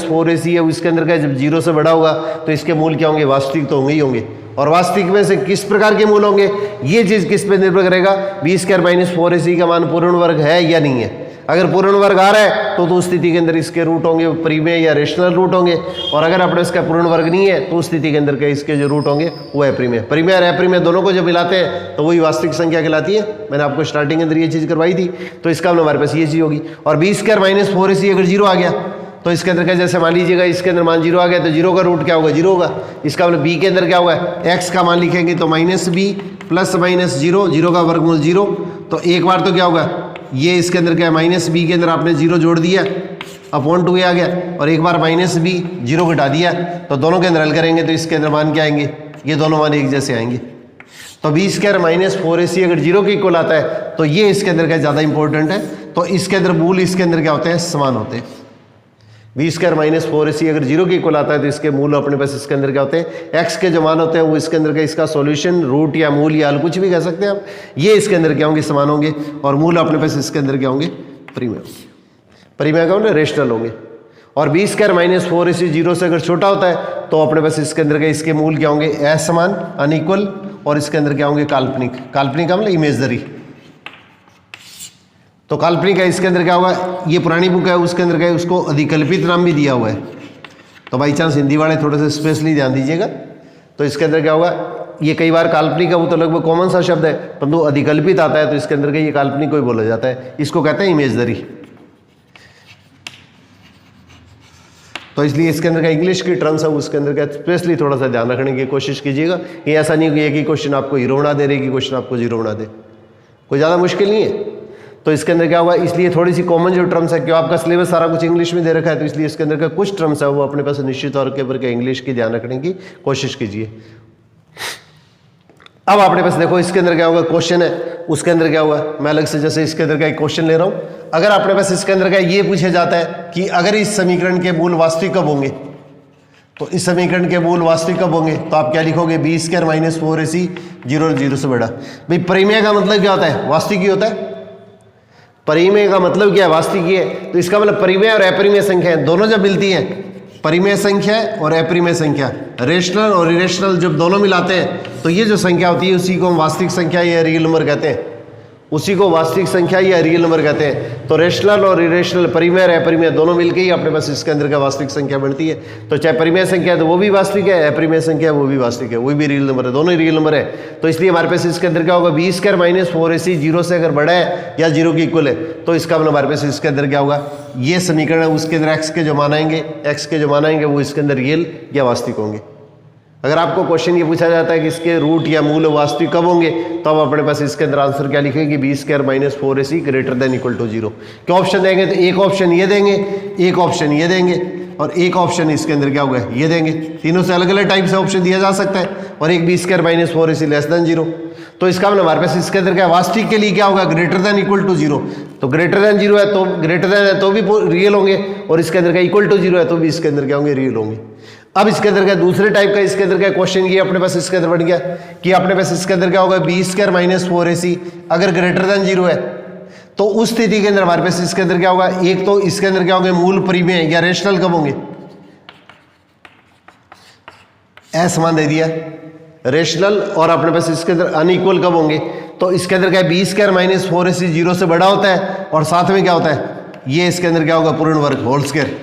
4ac है, उसके अंदर क्या जब 0 से बड़ा होगा तो इसके मूल क्या होंगे वास्तविक तो होंगे ही होंगे, और वास्तविक में से किस प्रकार के मूल होंगे ये चीज किस पे निर्भर करेगा, b² - 4ac का मान पूर्ण वर्ग है या नहीं है। अगर पूर्ण वर्ग आ रहा है तो उस स्थिति के अंदर इसके रूट होंगे परिमेय या रेशनल रूट होंगे, और अगर अपने इसका पूर्ण वर्ग नहीं है तो उस स्थिति के अंदर के इसके जो रूट होंगे वो अपरिमेय, परिमेय और अपरिमेय दोनों को जब मिलाते हैं तो वही वास्तविक संख्या कहलाती है। मैंने आपको स्टार्टिंग के अंदर ये चीज़ करवाई थी, तो इसका मतलब हमारे पास ये चीज़ होगी। और b² - 4ac अगर 0 आ गया तो इसके अंदर क्या, जैसे मान लीजिएगा इसके अंदर मान 0 आ गया तो 0 का रूट क्या होगा 0 होगा, इसका मतलब b के अंदर क्या होगा x का मान लिखेंगे तो -b + -0, 0 का वर्गमूल 0, तो एक बार तो क्या होगा ये इसके अंदर क्या है -b के अंदर आपने 0 जोड़ दिया अपॉन 2 आ गया, और एक बार -b 0 घटा दिया, तो दोनों के अंदर हल करेंगे तो इसके अंदर मान क्या आएंगे, ये दोनों मान एक जैसे आएंगे। तो b² - 4ac अगर 0 के इक्वल आता है तो ये इसके अंदर क्या ज़्यादा इंपॉर्टेंट है, तो इसके अंदर मूल इसके अंदर क्या होते हैं समान होते हैं। b² - 4ac अगर 0 के इक्वल आता है तो इसके मूल अपने पास इसके अंदर क्या होते हैं x के जो मान होते हैं वो इसके अंदर का इसका सॉल्यूशन रूट या मूल या हल कुछ भी कह सकते हैं आप, ये इसके अंदर क्या होंगे समान होंगे, और मूल अपने पास इसके अंदर क्या होंगे परिमेय, परिमेय का मतलब रेशनल होंगे। और b² - 4ac 0 से अगर छोटा होता है तो अपने पास इसके अंदर का इसके मूल क्या होंगे असमान अनइक्वल, और इसके अंदर क्या होंगे काल्पनिक, काल्पनिक का मतलब इमेजनरी। तो काल्पनिक है इसके अंदर क्या होगा, ये पुरानी बुक है उसके अंदर क्या है उसको अधिकल्पित नाम भी दिया हुआ है, तो बाई चांस हिंदी वाले थोड़े से स्पेशली ध्यान दीजिएगा। तो इसके अंदर क्या होगा, ये कई बार काल्पनिक है वो तो लगभग कॉमन सा शब्द है, परंतु अधिकल्पित आता है तो इसके अंदर का ये काल्पनिक को ही बोला जाता है, इसको कहते हैं इमेजनरी। तो इसलिए इसके अंदर का इंग्लिश की टर्म्स है उसके अंदर का स्पेशली थोड़ा सा ध्यान रखने की कोशिश कीजिएगा। ये ऐसा नहीं कि एक ही क्वेश्चन आपको हीरो बना दे, रही क्वेश्चन आपको जीरो बना दे, कोई ज़्यादा मुश्किल नहीं है। तो इसके अंदर क्या होगा, इसलिए थोड़ी सी कॉमन जो टर्म्स है, क्यों आपका सिलेबस सारा कुछ इंग्लिश में दे रखा है तो इसलिए इसके अंदर का कुछ टर्म्स है वो अपने पास निश्चित तौर के ऊपर के इंग्लिश की ध्यान रखने की कोशिश कीजिए। अब अपने पास देखो इसके अंदर क्या होगा क्वेश्चन है, उसके अंदर क्या होगा, मैं अलग से जैसे इसके अंदर का एक क्वेश्चन ले रहा हूँ। अगर अपने पास इसके अंदर का ये पूछा जाता है कि अगर इस समीकरण के मूल वास्तविक कब होंगे, तो इस समीकरण के मूल वास्तविक कब होंगे, तो आप क्या लिखोगे b² - 4ac 0 से बड़ा। भाई परिमेय का मतलब क्या होता है, वास्तविक ही होता है। परिमेय का मतलब क्या है, वास्तविक ही है। तो इसका मतलब परिमेय और अपरिमेय संख्या दोनों जब मिलती हैं, परिमेय संख्या और अपरिमेय संख्या, रेशनल और इरेशनल जब दोनों मिलाते हैं तो ये जो संख्या होती है उसी को हम वास्तविक संख्या या रियल नंबर कहते हैं, उसी को वास्तविक संख्या या रियल नंबर कहते हैं। तो रेशनल और इरेशनल, परिमेय और अपरिमेय दोनों मिलकर ही अपने पास इसके अंदर का वास्तविक संख्या बनती है। तो चाहे परिमेय संख्या है तो वो भी वास्तविक है, अपरिमेय संख्या है वो भी वास्तविक है, वो भी रियल नंबर है, दोनों ही रियल नंबर है। तो इसलिए हमारे पास इसके अंदर क्या होगा, b² - 4ac 0 से अगर बड़ा है या 0 के इक्वल है तो इसका मतलब हमारे पास इसके अंदर क्या होगा, ये समीकरण है उसके अंदर x के जो मान आएंगे वो इसके अंदर रियल या वास्तविक होंगे। अगर आपको क्वेश्चन ये पूछा जाता है कि इसके रूट या मूल वास्तविक कब होंगे, तो अब अपने पास इसके अंदर आंसर क्या लिखेंगे, b² - 4ac > 0। क्या ऑप्शन देंगे, तो एक ऑप्शन ये देंगे, एक ऑप्शन ये देंगे, और एक ऑप्शन इसके अंदर क्या होगा ये देंगे। तीनों से अलग अलग टाइप से ऑप्शन दिया जा सकता है, और एक b² - 4ac < 0। तो इसका मतलब हमारे पास इसके अंदर क्या वास्तविक के लिए क्या होगा, > 0। तो > 0 है तो ग्रेटर है तो भी रियल होंगे, और इसके अंदर का = 0 है तो भी इसके अंदर क्या होंगे, रियल होंगे। अब इसके अंदर का दूसरे टाइप का इसके अंदर का क्वेश्चन ये अपने पास इसके अंदर बन गया कि अपने पास इसके अंदर क्या होगा, b² - 4ac अगर > 0 है, तो उस स्थिति के अंदर हमारे पास इसके अंदर क्या होगा, एक तो इसके अंदर क्या होंगे, मूल परिमेय या रेशनल कब होंगे, असमान दे दिया रेशनल, और अपने पास इसके अंदर अनइक्वल कब होंगे, तो इसके अंदर क्या है, बी स्क्वायर माइनस 4ac 0 से बड़ा होता है, और साथ में क्या होता है, ये इसके अंदर क्या होगा, पूर्ण वर्ग होल स्क्वायर।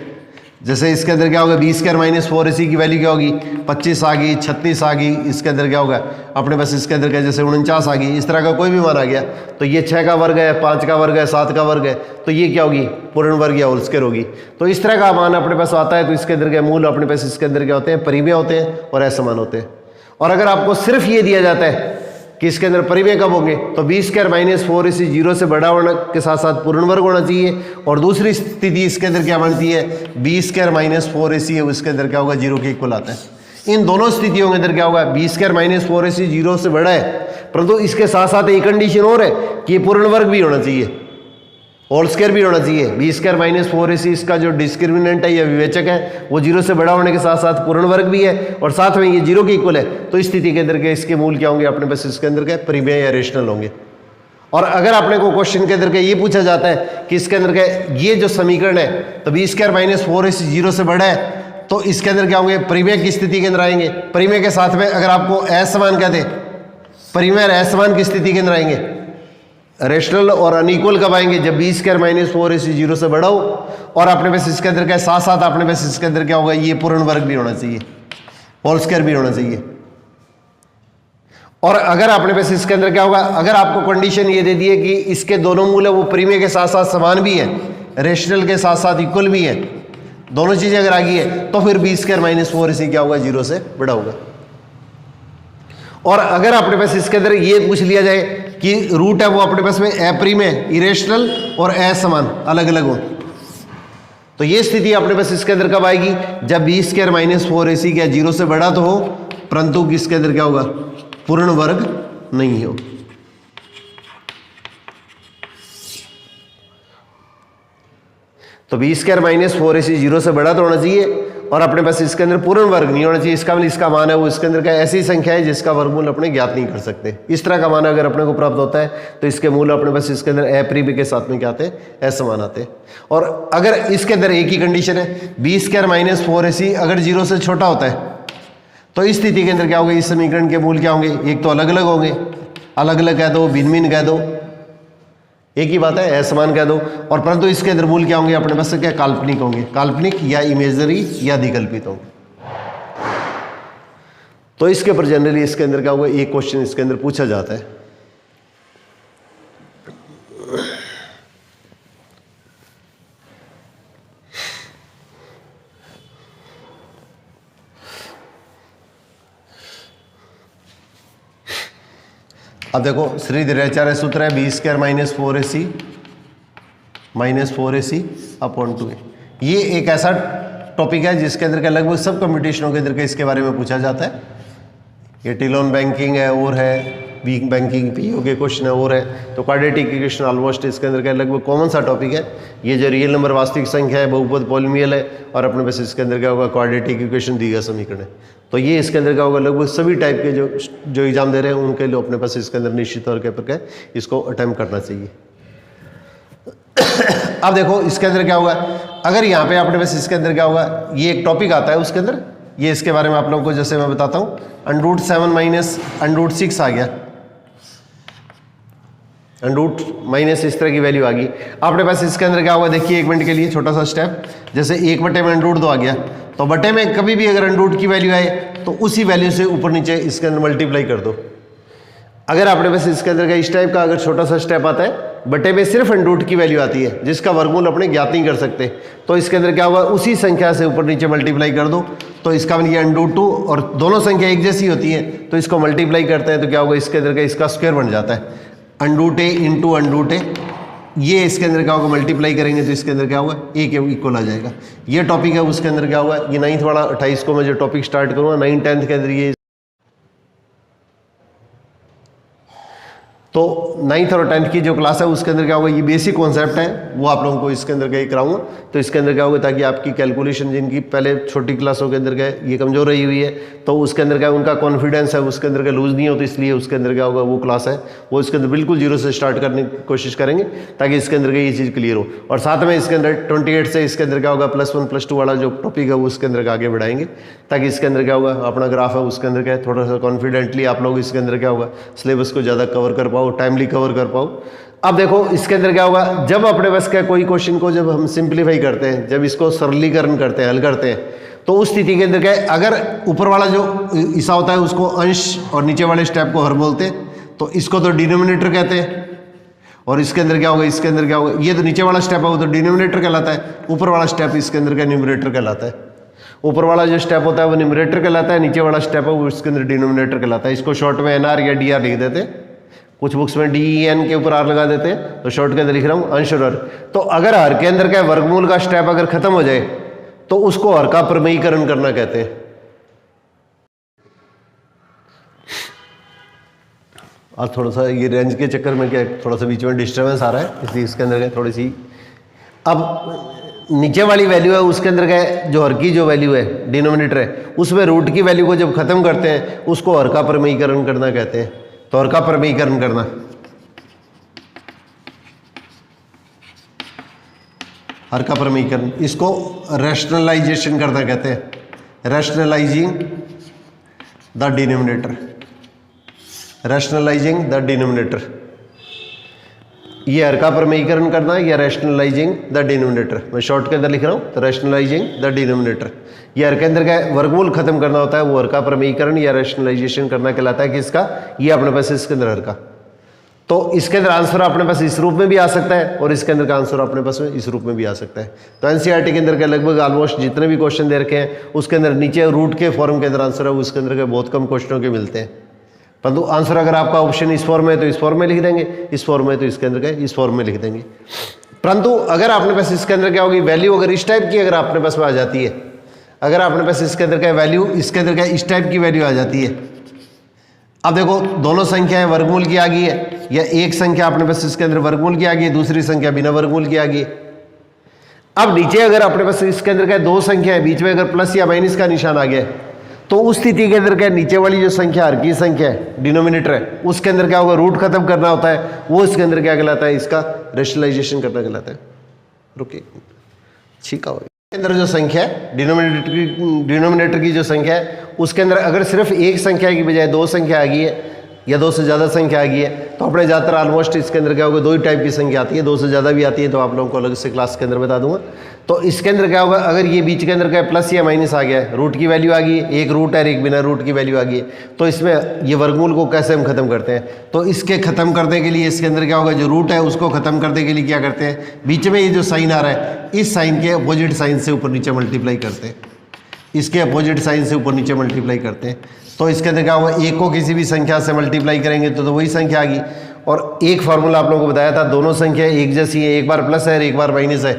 जैसे इसके अंदर क्या होगा, बी स्क्वायर माइनस 4ac की वैल्यू क्या होगी, 25 आ गई, 36 आ गई, इसके अंदर क्या होगा अपने पास इसके अंदर क्या, जैसे 49 आ गई, इस तरह का कोई भी मान आ गया, तो ये 6 का वर्ग है, 5 का वर्ग है, 7 का वर्ग है, तो ये क्या होगी, पूर्ण वर्ग या होल स्क्वायर होगी। तो इस तरह का मान अपने पास आता है, तो इसके अंदर क्या मूल अपने पास इसके अंदर क्या होते हैं, परिमेय होते हैं और असमान होते हैं। और अगर आपको सिर्फ ये दिया जाता है कि इसके अंदर परिमेय कब होंगे, तो बी स्क्वायर माइनस 4ac 0 से बड़ा होने के साथ साथ पूर्ण वर्ग होना चाहिए, और दूसरी स्थिति इसके अंदर क्या बनती है, बी स्क्वायर माइनस 4ac है, उसके अंदर क्या होगा, 0 के इक्वल आता है। इन दोनों स्थितियों के अंदर क्या होगा, बी स्क्वायर माइनस 4ac 0 से बड़ा है, परंतु इसके साथ साथ एक कंडीशन और है कि पूर्ण वर्ग भी होना चाहिए, होल स्क्वायर भी होना चाहिए। बी स्क्वायर माइनस 4ac इसका जो डिस्क्रिमिनेंट है या विवेचक है वो 0 से बड़ा होने के साथ साथ पूर्ण वर्ग भी है, और साथ में ये 0 के इक्वल है, तो इस स्थिति के अंदर के इसके मूल क्या होंगे, अपने पास इसके अंदर क्या परिमेय या रेशनल होंगे। और अगर आपने को क्वेश्चन के अंदर ये पूछा जाता है कि इसके अंदर क्या ये जो समीकरण है, तो बी स्क्वायर माइनस 4ac 0 से बड़ा है, तो इसके अंदर क्या होंगे, परिमेय की स्थिति के अंदर आएंगे। परिमेय के साथ में अगर आपको असमान कहते, परिमेय और असमान की स्थिति के अंदर आएंगे। रेशनल और अनइक्वल कब आएंगे, जब बी स्क्वायर माइनस 4ac 0 से बड़ा हो, और अपने पास इसके अंदर क्या साथ साथ अपने पास इसके अंदर क्या होगा, ये पूर्ण वर्ग भी होना चाहिए, होल स्क्वायर भी होना चाहिए। और अगर अपने पास इसके अंदर क्या होगा, अगर आपको कंडीशन ये दे दी है कि इसके दोनों मूल है वो परिमेय के साथ साथ समान भी है, रेशनल के साथ साथ इक्वल भी है, दोनों चीजें अगर आ गई है, तो फिर बी स्क्वायर माइनस 4ac क्या होगा, 0 से बड़ा होगा। और अगर अपने पास इसके अंदर ये पूछ लिया जाए कि रूट है वो अपने पास में अपरिमेय, इरेशनल और असमान अलग अलग हो, तो ये स्थिति अपने पास इसके अंदर कब आएगी, जब बी स्क्वायर माइनस 4ac क्या 0 से बड़ा तो हो, परंतु किसके अंदर क्या होगा, पूर्ण वर्ग नहीं हो। तो बी स्क्वायर माइनस 4ac 0 से बड़ा तो होना चाहिए, और अपने पास इसके अंदर पूर्ण वर्ग नहीं होना चाहिए। इसका मतलब इसका मान है वो इसके अंदर का ऐसी संख्या है जिसका वर्गमूल अपने ज्ञात नहीं कर सकते। इस तरह का मान अगर अपने को प्राप्त होता है तो इसके मूल अपने पास इसके अंदर अपरिमेय के साथ में क्या आते हैं, असमान आते हैं। और अगर इसके अंदर एक ही कंडीशन है, बी स्क्वायर माइनस 4ac अगर 0 से छोटा होता है, तो इस स्थिति के अंदर क्या होगा, इस समीकरण के मूल क्या होंगे, एक तो अलग अलग होंगे, अलग अलग कह दो, भिन्न भिन्न कह दो, एक ही बात है, असमान कह दो, और परंतु इसके अंदर मूल क्या होंगे, अपने पास से क्या काल्पनिक होंगे, काल्पनिक या इमेजरी या अधिकल्पित होंगे। तो इसके ऊपर जनरली इसके अंदर क्या होगा, एक क्वेश्चन इसके अंदर पूछा जाता है। अब देखो श्रीधराचार्य सूत्र है, B square minus 4ac upon 2a। ये एक ऐसा टॉपिक है जिसके अंदर का लगभग सब कंपटीशनों के अंदर का इसके बारे में पूछा जाता है। ये टिलोन बैंकिंग है और है, वीक बैंकिंग पीओ के क्वेश्चन है और है, तो क्वाड्रेटिक इक्वेशन ऑलमोस्ट इसके अंदर का लगभग कॉमन सा टॉपिक है। ये जो रियल नंबर वास्तविक संख्या है, बहुपद पॉलिनोमियल है, और अपने पास इसके अंदर क्या होगा, क्वाड्रेटिक इक्वेशन दी गया समीकरण है। तो ये इसके अंदर क्या होगा, लगभग सभी टाइप के जो एग्जाम दे रहे हैं उनके लिए अपने पास इसके अंदर निश्चित तौर के ऊपर इसको अटेम्प्ट करना चाहिए। अब देखो इसके अंदर क्या होगा, अगर यहाँ पे अपने पास इसके अंदर क्या होगा, ये एक टॉपिक आता है उसके अंदर, ये इसके बारे में आप लोगों को जैसे मैं बताता हूँ, √7 माइनस √6 आ गया, √- इस तरह की वैल्यू आ गई। अपने पास इसके अंदर क्या होगा, देखिए एक मिनट के लिए छोटा सा स्टेप, जैसे 1/में √2 आ गया, तो बटे में कभी भी अगर √2 की वैल्यू आए तो उसी वैल्यू से ऊपर नीचे इसके अंदर मल्टीप्लाई कर दो। अगर अपने पास इसके अंदर का इस टाइप का अगर छोटा सा स्टेप आता है, बटे में सिर्फ √2 की वैल्यू आती है जिसका वर्गमूल अपने ज्ञात नहीं कर सकते, तो इसके अंदर क्या होगा, उसी संख्या से ऊपर नीचे मल्टीप्लाई कर दो, तो इसका मतलब ये √2 और दोनों संख्या एक जैसी होती है, तो इसको मल्टीप्लाई करते हैं तो क्या होगा, इसके अंदर का इसका स्क्वायर बन जाता है, √a इंटू √a। ये इसके अंदर क्या होगा, मल्टीप्लाई करेंगे तो इसके अंदर क्या होगा, a के इक्वल आ जाएगा। ये टॉपिक है, उसके अंदर क्या होगा, ये 9th वाला 28 को मैं जो टॉपिक स्टार्ट करूँगा, 9th 10th के अंदर ये तो 9th और 10th की जो क्लास है उसके अंदर क्या होगा, ये बेसिक कॉन्सेप्ट है वो आप लोगों को इसके अंदर क्या कराऊंगा। तो इसके अंदर क्या होगा, ताकि आपकी कैलकुलेशन जिनकी पहले छोटी क्लासों के अंदर क्या ये कमज़ोर रही हुई है, तो उसके अंदर क्या उनका कॉन्फिडेंस है उसके अंदर क्या लूज़ नहीं हो, तो इसलिए उसके अंदर क्या होगा वो क्लास है वो इसके अंदर बिल्कुल जीरो से स्टार्ट करने की कोशिश करेंगे ताकि इसके अंदर ये चीज़ क्लियर हो। और साथ में इसके अंदर 28 से इसके अंदर क्या होगा +1 +2 वाला जो टॉपिक है वो उसके अंदर आगे बढ़ाएंगे, ताकि इसके अंदर क्या होगा अपना ग्राफ है उसके अंदर क्या है थोड़ा सा कॉन्फिडेंटली आप लोग इसके अंदर क्या होगा सिलेबस को ज़्यादा कवर कर पाओ, टाइमली कवर कर पाओ। अब देखो इसके अंदर क्या होगा, जब अपने बस का कोई क्वेश्चन को जब हम सिंप्लीफाई करते हैं, जब इसको सरलीकरण करते हैं, हल करते हैं, तो उस स्थिति के अंदर क्या है, अगर ऊपर वाला जो हिस्सा होता है उसको अंश और नीचे वाले स्टेप को हर बोलते हैं, तो इसको तो डिनोमिनेटर कहते हैं। और इसके अंदर क्या होगा, इसके अंदर क्या होगा, ये तो नीचे वाला स्टेप है वो तो डिनोमिनेटर कहलाता है, ऊपर वाला स्टेप इसके अंदर का न्यूमरेटर कहलाता है। ऊपर वाला जो स्टेप होता है वो न्यूमरेटर कहलाता है, नीचे वाला स्टेप है वो इसके अंदर डिनोमिनेटर कहलाता है। इसको शॉर्ट में NR या DR लिख देते हैं, कुछ बुक्स में DEN के ऊपर R लगा देते हैं, तो शॉर्ट के अंदर लिख रहा हूँ अंश और हर। तो अगर हर के अंदर क्या वर्गमूल का स्टेप अगर खत्म हो जाए तो उसको हर का प्रमेयीकरण करना कहते हैं। और थोड़ा सा ये रेंज के चक्कर में क्या थोड़ा सा बीच में डिस्टर्बेंस आ रहा है, इसलिए इसके अंदर क्या थोड़ी सी अब नीचे वाली वैल्यू है उसके अंदर क्या है, जो हर की जो वैल्यू है डिनोमिनेटर है उसमें रूट की वैल्यू को जब खत्म करते हैं उसको हर का प्रमेयीकरण करना कहते हैं। तो हर का प्रमेयीकरण करना, हर का प्रमेयीकरण, इसको रैशनलाइजेशन करना कहते हैं, rationalising the denominator, rationalising the denominator. ये हर का प्रमेयीकरण करना है या रैशनलाइजिंग द डिनोमिनेटर, मैं शॉर्ट के अंदर लिख रहा हूँ, तो रैशनलाइजिंग द डिनोमिनेटर। ये हर के अंदर क्या वर्गमूल खत्म करना होता है, वो हर का प्रमेयीकरण या रैशनलाइजेशन करना कहलाता है। किसका, ये अपने पास इसके अंदर हर का। तो इसके अंदर आंसर अपने पास इस रूप में भी आ सकता है और इसके अंदर का आंसर अपने पास इस रूप में भी आ सकता है। तो एनसीईआरटी के अंदर के लगभग ऑलमोस्ट जितने भी क्वेश्चन दे रखे हैं उसके अंदर नीचे रूट के फॉर्म के अंदर आंसर है, उसके अंदर के बहुत कम क्वेश्चनों के मिलते हैं। परंतु आंसर अगर आपका ऑप्शन इस फॉर्म में है तो इस फॉर्म में लिख देंगे, इस फॉर्म में तो इसके अंदर क्या इस फॉर्म में लिख देंगे। परंतु अगर आपने पास इसके अंदर क्या होगी वैल्यू, अगर इस टाइप की अगर आपने पास में आ जाती है, अगर आपने पास इसके अंदर क्या वैल्यू, इसके अंदर क्या इस टाइप की वैल्यू आ जाती है। अब देखो दोनों संख्याएं वर्गमूल की आ गई है, या एक संख्या अपने पास इसके अंदर वर्गमूल की आ गई है, दूसरी संख्या बिना वर्गमूल की आ गई है। अब नीचे अगर अपने पास इसके अंदर क्या दो संख्या है, बीच में अगर प्लस या माइनस का निशान आ गया, तो उस स्थिति के अंदर क्या नीचे वाली जो संख्या हर की संख्या है डिनोमिनेटर है, उसके अंदर क्या होगा रूट खत्म करना होता है, वो इसके अंदर क्या कहलाता है, इसका रैशनलाइजेशन करना कहलाता है। रुकिए ठीक है, अंदर जो संख्या है डिनोमिनेटर की जो संख्या है उसके अंदर अगर सिर्फ एक संख्या की बजाय दो संख्या आ गई है या दो से ज़्यादा संख्या आ गई है, तो अपने ज़्यादातर ऑलमोस्ट इसके अंदर क्या होगा दो ही टाइप की संख्या आती है, दो से ज़्यादा भी आती है, तो आप लोगों को अलग से क्लास के अंदर बता दूंगा। तो इसके अंदर क्या होगा, अगर ये बीच के अंदर क्या प्लस या माइनस आ गया है, रूट की वैल्यू आ गई है, एक रूट है एक बिना रूट की वैल्यू आ गई है, तो इसमें ये वर्गमूल को कैसे हम खत्म करते हैं, तो इसके खत्म करने के लिए इसके अंदर क्या होगा, जो रूट है उसको खत्म करने के लिए क्या करते हैं, बीच में ये जो साइन आ रहा है इस साइन के अपोजिट साइन से ऊपर नीचे मल्टीप्लाई करते हैं, इसके अपोजिट साइन से ऊपर नीचे मल्टीप्लाई करते हैं। तो इसके अंदर क्या होगा, एक को किसी भी संख्या से मल्टीप्लाई करेंगे तो वही संख्या आ गई। और एक फार्मूला आप लोगों को बताया था, दोनों संख्या एक जैसी है, एक बार प्लस है और एक बार माइनस है,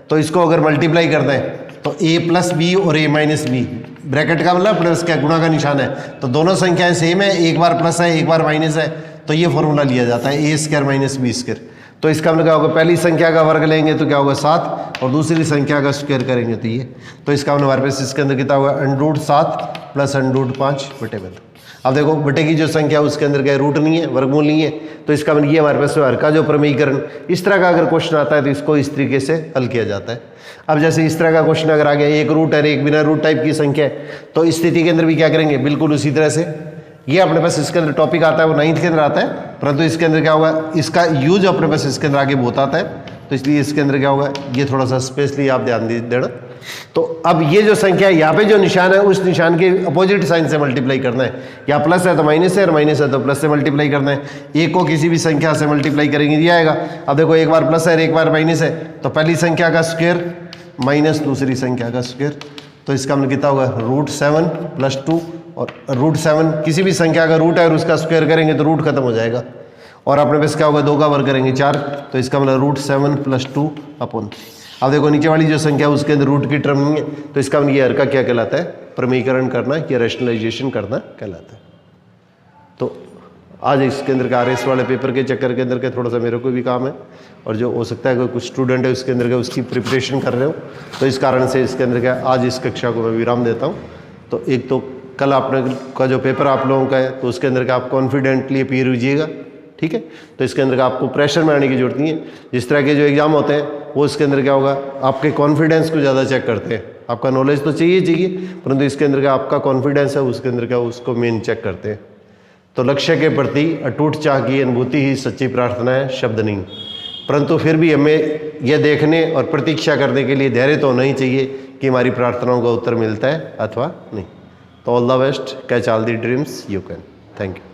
तो इसको अगर मल्टीप्लाई करते हैं तो a प्लस बी और a माइनस बी, ब्रैकेट का मतलब प्लस क्या गुणा का निशान है, तो दोनों संख्याएं सेम है, एक बार प्लस है एक बार माइनस है, तो ये फॉर्मूला लिया जाता है a square minus B square. तो इसका मतलब क्या होगा, पहली संख्या का वर्ग लेंगे तो क्या होगा 7 और दूसरी संख्या का स्क्वायर करेंगे तो ये, तो इसका मतलब हमारे पास इसके अंदर कितना होगा √7 प्लस √5/2। अब देखो बटे की जो संख्या उसके अंदर क्या रूट नहीं है, वर्गमूल नहीं है, तो इसका मतलब ये हमारे पास हर का जो प्रमेयीकरण, इस तरह का अगर क्वेश्चन आता है तो इसको इस तरीके से हल किया जाता है। अब जैसे इस तरह का क्वेश्चन अगर आ गया, एक रूट है एक बिना रूट टाइप की संख्या है, तो इस स्थिति के अंदर भी क्या करेंगे, बिल्कुल उसी तरह से ये अपने पास इसके अंदर टॉपिक आता है वो 9th के अंदर आता है, परंतु इसके अंदर क्या होगा, इसका यूज अपने पास इसके अंदर आगे बहुत आता है, तो इसलिए इसके अंदर क्या होगा, ये थोड़ा सा स्पेशली आप ध्यान देना। तो अब ये जो संख्या है यहाँ पे जो निशान है उस निशान के अपोजिट साइन से मल्टीप्लाई करना है, या प्लस है तो माइनस है और माइनस है तो प्लस से मल्टीप्लाई करना है। एक को किसी भी संख्या से मल्टीप्लाई करेंगे ये आएगा। अब देखो एक बार प्लस है और एक बार माइनस है, तो पहली संख्या का स्क्वायर माइनस दूसरी संख्या का स्क्वायर, तो इसका मतलब कितना होगा √7 + 2, और √7 किसी भी संख्या का रूट है और उसका स्क्वायर करेंगे तो रूट खत्म हो जाएगा, और अपने पास क्या होगा 2 का वर्ग करेंगे 4, तो इसका मतलब √7 + 2/3। अब देखो नीचे वाली जो संख्या उसके अंदर रूट की टर्म नहीं है, तो इसका मतलब ये हर का क्या कहलाता है, प्रमेयीकरण करना या रैशनलाइजेशन करना कहलाता है। तो आज इसके अंदर का RS वाले पेपर के चक्कर के अंदर के थोड़ा सा मेरे को भी काम है, और जो हो सकता है कोई कुछ स्टूडेंट है उसके अंदर का उसकी प्रिपरेशन कर रहे हो, तो इस कारण से इसके अंदर का आज इस कक्षा को मैं विराम देता हूँ। तो एक तो कल आपने का जो पेपर आप लोगों का है तो उसके अंदर का आप कॉन्फिडेंटली अपीयर कीजिएगा, ठीक है। तो इसके अंदर का आपको प्रेशर में आने की जरूरत नहीं है। जिस तरह के जो एग्जाम होते हैं वो इसके अंदर क्या होगा, आपके कॉन्फिडेंस को ज़्यादा चेक करते हैं। आपका नॉलेज तो चाहिए, परंतु इसके अंदर का आपका कॉन्फिडेंस है उसके अंदर का उसको मेन चेक करते हैं। तो लक्ष्य के प्रति अटूट चाह की अनुभूति ही सच्ची प्रार्थना है, शब्द नहीं। परंतु फिर भी हमें यह देखने और प्रतीक्षा करने के लिए धैर्य तो होना ही चाहिए कि हमारी प्रार्थनाओं का उत्तर मिलता है अथवा नहीं। तो all the best, catch all the dreams you can. Thank you.